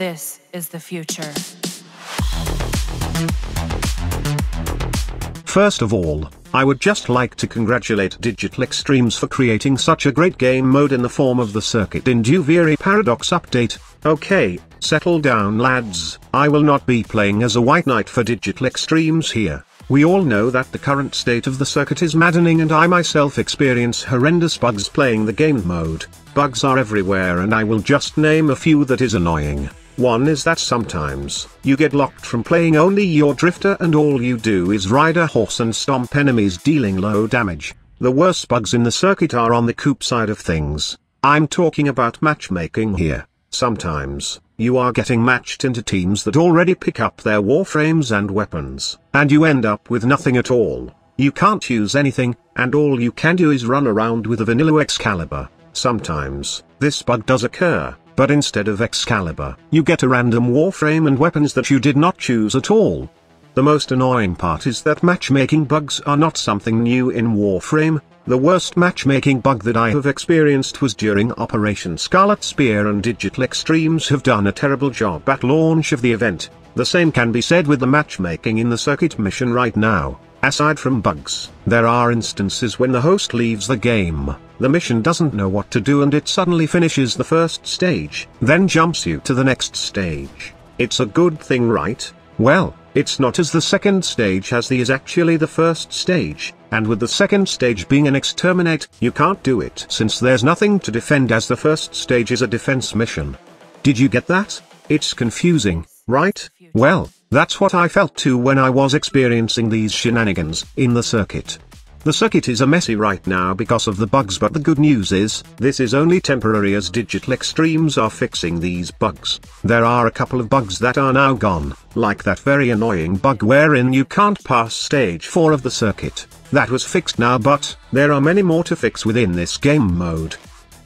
This is the future. First of all, I would just like to congratulate Digital Extremes for creating such a great game mode in the form of the Circuit in Duviri Paradox update. Okay, settle down lads, I will not be playing as a White Knight for Digital Extremes here. We all know that the current state of the circuit is maddening and I myself experience horrendous bugs playing the game mode. Bugs are everywhere and I will just name a few that is annoying. One is that sometimes, you get locked from playing only your drifter and all you do is ride a horse and stomp enemies dealing low damage. The worst bugs in the circuit are on the coupe side of things. I'm talking about matchmaking here. Sometimes, you are getting matched into teams that already pick up their warframes and weapons, and you end up with nothing at all. You can't use anything, and all you can do is run around with a vanilla Excalibur. Sometimes, this bug does occur, but instead of Excalibur, you get a random warframe and weapons that you did not choose at all. The most annoying part is that matchmaking bugs are not something new in Warframe. The worst matchmaking bug that I have experienced was during Operation Scarlet Spear, and Digital Extremes have done a terrible job at launch of the event. The same can be said with the matchmaking in the circuit mission right now. Aside from bugs, there are instances when the host leaves the game, the mission doesn't know what to do and it suddenly finishes the first stage, then jumps you to the next stage. It's a good thing, right? Well, it's not, as the second stage has the is actually the first stage, and with the second stage being an exterminate, you can't do it since there's nothing to defend, as the first stage is a defense mission. Did you get that? It's confusing, right? Well, that's what I felt too when I was experiencing these shenanigans in the circuit. The circuit is a messy right now because of the bugs, but the good news is, this is only temporary as Digital Extremes are fixing these bugs. There are a couple of bugs that are now gone, like that very annoying bug wherein you can't pass stage 4 of the circuit. That was fixed now, but there are many more to fix within this game mode.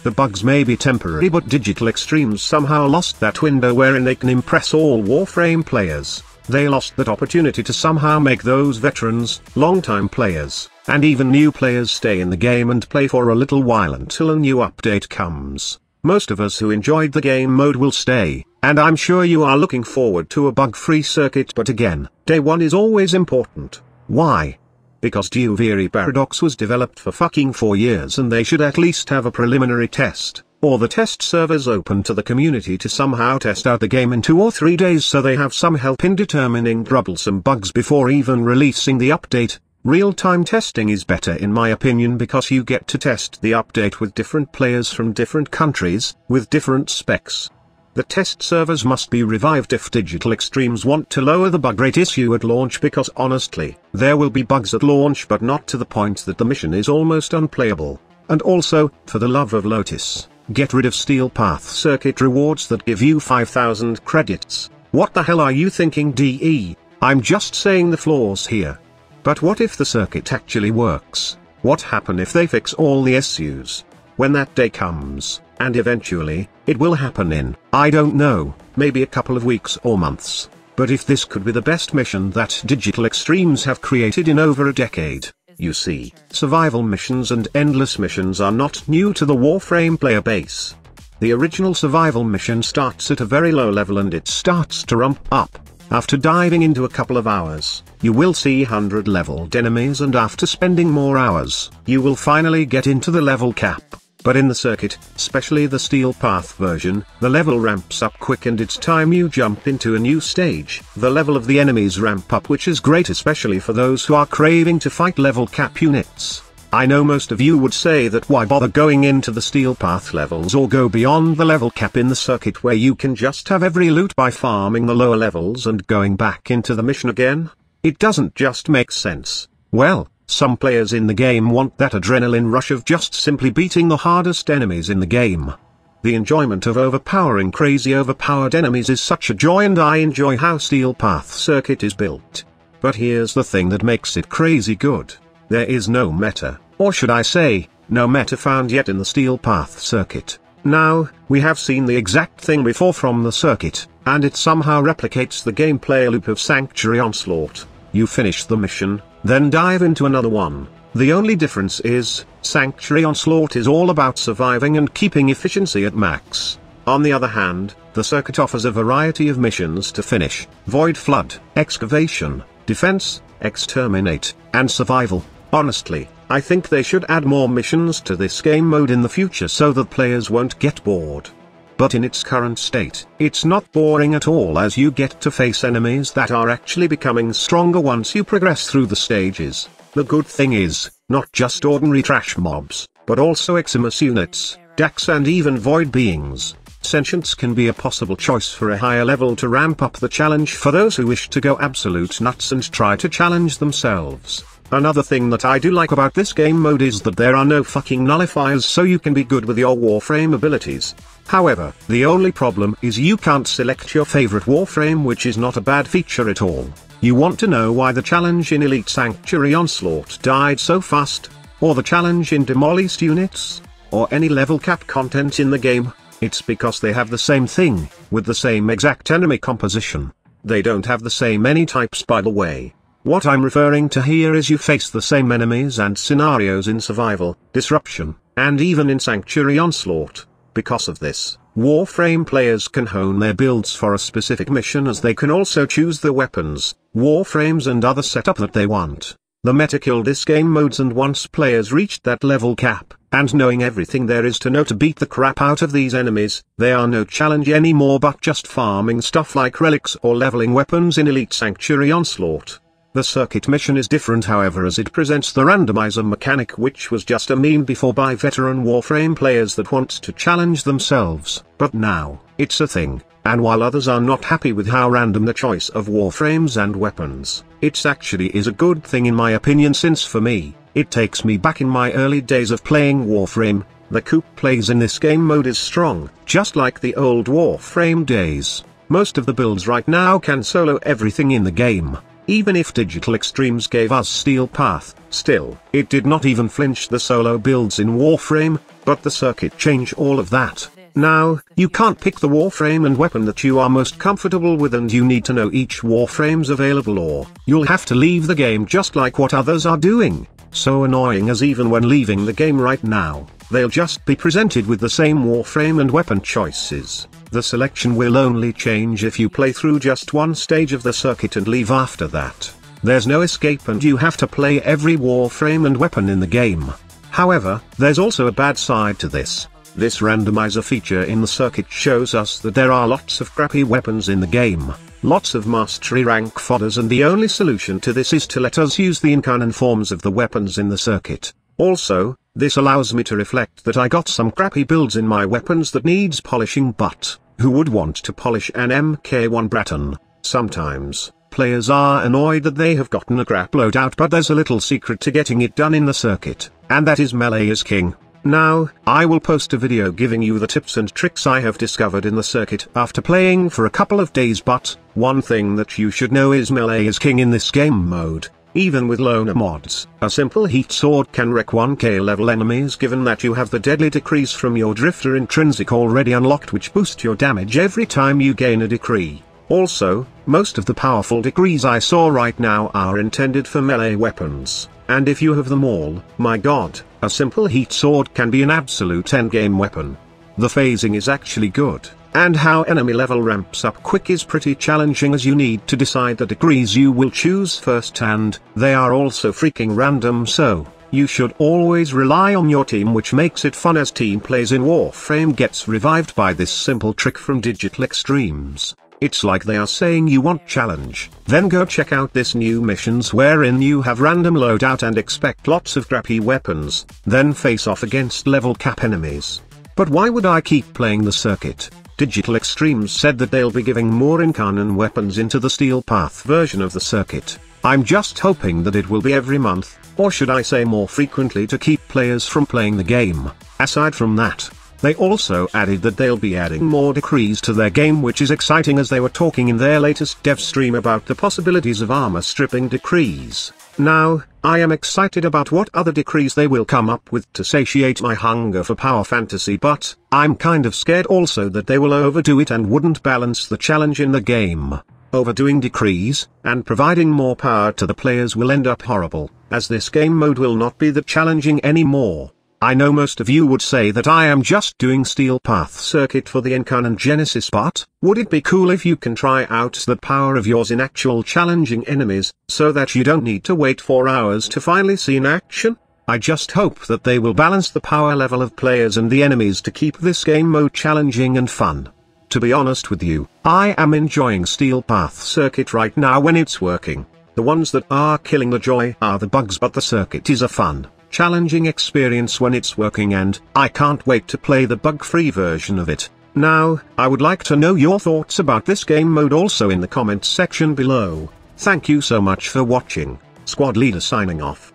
The bugs may be temporary, but Digital Extremes somehow lost that window wherein they can impress all Warframe players. They lost that opportunity to somehow make those veterans, long-time players, and even new players stay in the game and play for a little while until a new update comes. Most of us who enjoyed the game mode will stay, and I'm sure you are looking forward to a bug-free circuit, but again, day one is always important. Why? Because Duviri Paradox was developed for fucking 4 years and they should at least have a preliminary test, or the test servers open to the community to somehow test out the game in 2 or 3 days so they have some help in determining troublesome bugs before even releasing the update. Real-time testing is better in my opinion because you get to test the update with different players from different countries, with different specs. The test servers must be revived if Digital Extremes want to lower the bug rate issue at launch, because honestly, there will be bugs at launch but not to the point that the mission is almost unplayable. And also, for the love of Lotus, get rid of Steel Path circuit rewards that give you 5,000 credits. What the hell are you thinking, DE? I'm just saying the flaws here. But what if the circuit actually works? What happen if they fix all the issues? When that day comes, and eventually, it will happen in, I don't know, maybe a couple of weeks or months. But if this could be the best mission that Digital Extremes have created in over a decade. You see, survival missions and endless missions are not new to the Warframe player base. The original survival mission starts at a very low level and it starts to ramp up. After diving into a couple of hours, you will see 100 leveled enemies, and after spending more hours, you will finally get into the level cap. But in the circuit, especially the Steel Path version, the level ramps up quick and it's time you jump into a new stage. The level of the enemies ramp up, which is great especially for those who are craving to fight level cap units. I know most of you would say that why bother going into the Steel Path levels or go beyond the level cap in the circuit where you can just have every loot by farming the lower levels and going back into the mission again? It doesn't just make sense. Well, some players in the game want that adrenaline rush of just simply beating the hardest enemies in the game. The enjoyment of overpowering crazy overpowered enemies is such a joy, and I enjoy how Steel Path circuit is built. But here's the thing that makes it crazy good. There is no meta, or should I say, no meta found yet in the Steel Path circuit. Now, we have seen the exact thing before from the circuit, and it somehow replicates the gameplay loop of Sanctuary Onslaught. You finish the mission, then dive into another one. The only difference is, Sanctuary Onslaught is all about surviving and keeping efficiency at max. On the other hand, The circuit offers a variety of missions to finish: Void Flood, Excavation, Defense, Exterminate, and Survival. Honestly, I think they should add more missions to this game mode in the future so that players won't get bored. But in its current state, it's not boring at all, as you get to face enemies that are actually becoming stronger once you progress through the stages. The good thing is, not just ordinary trash mobs, but also Eximus units, Dax, and even void beings. Sentients can be a possible choice for a higher level to ramp up the challenge for those who wish to go absolute nuts and try to challenge themselves. Another thing that I do like about this game mode is that there are no fucking nullifiers, so you can be good with your Warframe abilities. However, the only problem is you can't select your favorite Warframe, which is not a bad feature at all. You want to know why the challenge in Elite Sanctuary Onslaught died so fast? Or the challenge in Demolished Units? Or any level cap content in the game? It's because they have the same thing, with the same exact enemy composition. They don't have the same enemy types, by the way. What I'm referring to here is you face the same enemies and scenarios in Survival, Disruption, and even in Sanctuary Onslaught. Because of this, Warframe players can hone their builds for a specific mission, as they can also choose the weapons, Warframes and other setup that they want. The meta killed this game modes, and once players reached that level cap, and knowing everything there is to know to beat the crap out of these enemies, they are no challenge anymore but just farming stuff like relics or leveling weapons in Elite Sanctuary Onslaught. The circuit mission is different, however, as it presents the randomizer mechanic, which was just a meme before by veteran Warframe players that want to challenge themselves, but now, it's a thing. And while others are not happy with how random the choice of Warframes and weapons, it actually is a good thing in my opinion, since for me, it takes me back in my early days of playing Warframe. The coup plays in this game mode is strong, just like the old Warframe days. Most of the builds right now can solo everything in the game. Even if Digital Extremes gave us Steel Path, still, it did not even flinch the solo builds in Warframe, but the circuit changed all of that. Now, you can't pick the Warframe and weapon that you are most comfortable with, and you need to know each Warframe's available, or you'll have to leave the game just like what others are doing. So annoying, as even when leaving the game right now, they'll just be presented with the same Warframe and weapon choices. The selection will only change if you play through just one stage of the circuit and leave after that. There's no escape, and you have to play every Warframe and weapon in the game. However, there's also a bad side to this. This randomizer feature in the circuit shows us that there are lots of crappy weapons in the game, lots of mastery rank fodders, and the only solution to this is to let us use the in-canon forms of the weapons in the circuit. Also, this allows me to reflect that I got some crappy builds in my weapons that needs polishing, but who would want to polish an MK1 Breton? Sometimes, players are annoyed that they have gotten a crap loadout, but there's a little secret to getting it done in the circuit, and that is melee is king. Now, I will post a video giving you the tips and tricks I have discovered in the circuit after playing for a couple of days, but one thing that you should know is melee is king in this game mode. Even with loner mods, a simple heat sword can wreck 1k level enemies, given that you have the deadly decrees from your Drifter intrinsic already unlocked, which boost your damage every time you gain a decree. Also, most of the powerful decrees I saw right now are intended for melee weapons, and if you have them all, my god, a simple heat sword can be an absolute endgame weapon. The phasing is actually good, and how enemy level ramps up quick is pretty challenging, as you need to decide the decrees you will choose first, and they are also freaking random, so you should always rely on your team, which makes it fun as team plays in Warframe gets revived by this simple trick from Digital Extremes. It's like they are saying, you want challenge, then go check out this new missions wherein you have random loadout and expect lots of crappy weapons, then face off against level cap enemies. But why would I keep playing the circuit? Digital Extremes said that they'll be giving more in-canon weapons into the Steel Path version of the circuit. I'm just hoping that it will be every month, or should I say more frequently, to keep players from playing the game. Aside from that, they also added that they'll be adding more decrees to their game, which is exciting, as they were talking in their latest dev stream about the possibilities of armor stripping decrees. Now, I am excited about what other decrees they will come up with to satiate my hunger for power fantasy, but I'm kind of scared also that they will overdo it and wouldn't balance the challenge in the game. Overdoing decrees, and providing more power to the players will end up horrible, as this game mode will not be that challenging anymore. I know most of you would say that I am just doing Steel Path Circuit for the Encarn and Genesis, but would it be cool if you can try out that power of yours in actual challenging enemies, so that you don't need to wait 4 hours to finally see in action? I just hope that they will balance the power level of players and the enemies to keep this game mode challenging and fun. To be honest with you, I am enjoying Steel Path Circuit right now when it's working. The ones that are killing the joy are the bugs, but the circuit is a fun, challenging experience when it's working, and I can't wait to play the bug-free version of it. Now, I would like to know your thoughts about this game mode also in the comments section below. Thank you so much for watching. Squad Leader signing off.